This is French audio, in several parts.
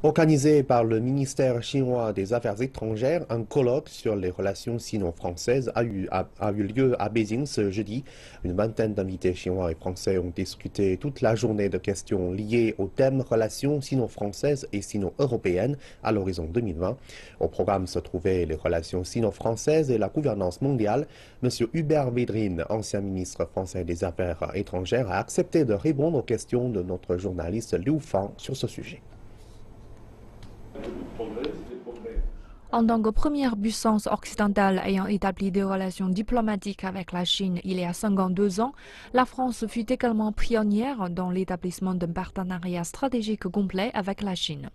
Organisé par le ministère chinois des Affaires étrangères, un colloque sur les relations sino-françaises a eu lieu à Beijing ce jeudi. Une vingtaine d'invités chinois et français ont discuté toute la journée de questions liées au thème relations sino-françaises et sino-européennes à l'horizon 2020. Au programme se trouvaient les relations sino-françaises et la gouvernance mondiale. Monsieur Hubert Védrine, ancien ministre français des Affaires étrangères, a accepté de répondre aux questions de notre journaliste Liu Fang sur ce sujet. En tant que première puissance occidentale ayant établi des relations diplomatiques avec la Chine il y a 52 ans, la France fut également pionnière dans l'établissement d'un partenariat stratégique complet avec la Chine.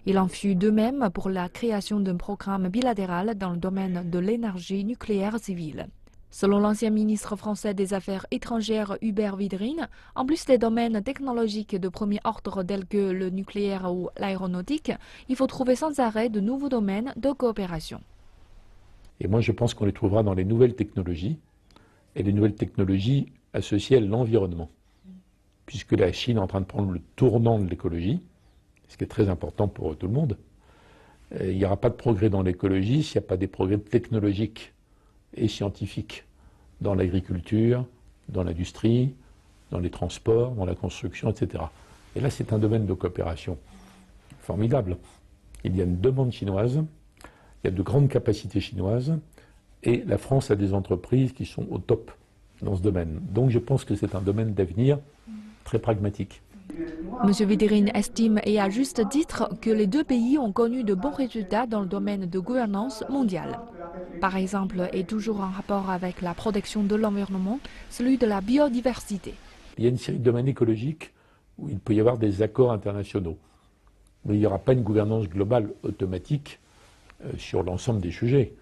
Il en fut de même pour la création d'un programme bilatéral dans le domaine de l'énergie nucléaire civile. Selon l'ancien ministre français des Affaires étrangères Hubert Védrine, en plus des domaines technologiques de premier ordre tels que le nucléaire ou l'aéronautique, il faut trouver sans arrêt de nouveaux domaines de coopération. Et moi, je pense qu'on les trouvera dans les nouvelles technologies, et les nouvelles technologies associées à l'environnement, puisque la Chine est en train de prendre le tournant de l'écologie, ce qui est très important pour tout le monde. Il n'y aura pas de progrès dans l'écologie s'il n'y a pas des progrès technologiques et scientifiques dans l'agriculture, dans l'industrie, dans les transports, dans la construction, etc. Et là, c'est un domaine de coopération formidable. Il y a une demande chinoise, il y a de grandes capacités chinoises, et la France a des entreprises qui sont au top dans ce domaine. Donc je pense que c'est un domaine d'avenir très pragmatique. M. Védrine estime, et à juste titre, que les deux pays ont connu de bons résultats dans le domaine de gouvernance mondiale. Par exemple, et toujours en rapport avec la protection de l'environnement, celui de la biodiversité. Il y a une série de domaines écologiques où il peut y avoir des accords internationaux. Mais il n'y aura pas une gouvernance globale automatique sur l'ensemble des sujets.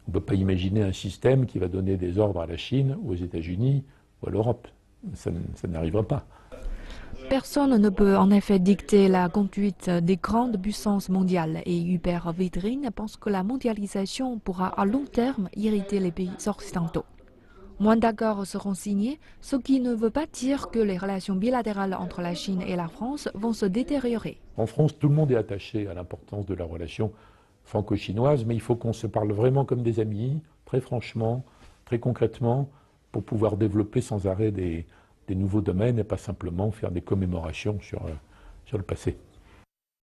On ne peut pas imaginer un système qui va donner des ordres à la Chine, ou aux États-Unis, ou à l'Europe. Ça n'arrivera pas. Personne ne peut en effet dicter la conduite des grandes puissances mondiales et Hubert Védrine pense que la mondialisation pourra à long terme irriter les pays occidentaux. Moins d'accords seront signés, ce qui ne veut pas dire que les relations bilatérales entre la Chine et la France vont se détériorer. En France, tout le monde est attaché à l'importance de la relation franco-chinoise, mais il faut qu'on se parle vraiment comme des amis, très franchement, très concrètement, pour pouvoir développer sans arrêt des nouveaux domaines et pas simplement faire des commémorations sur le passé.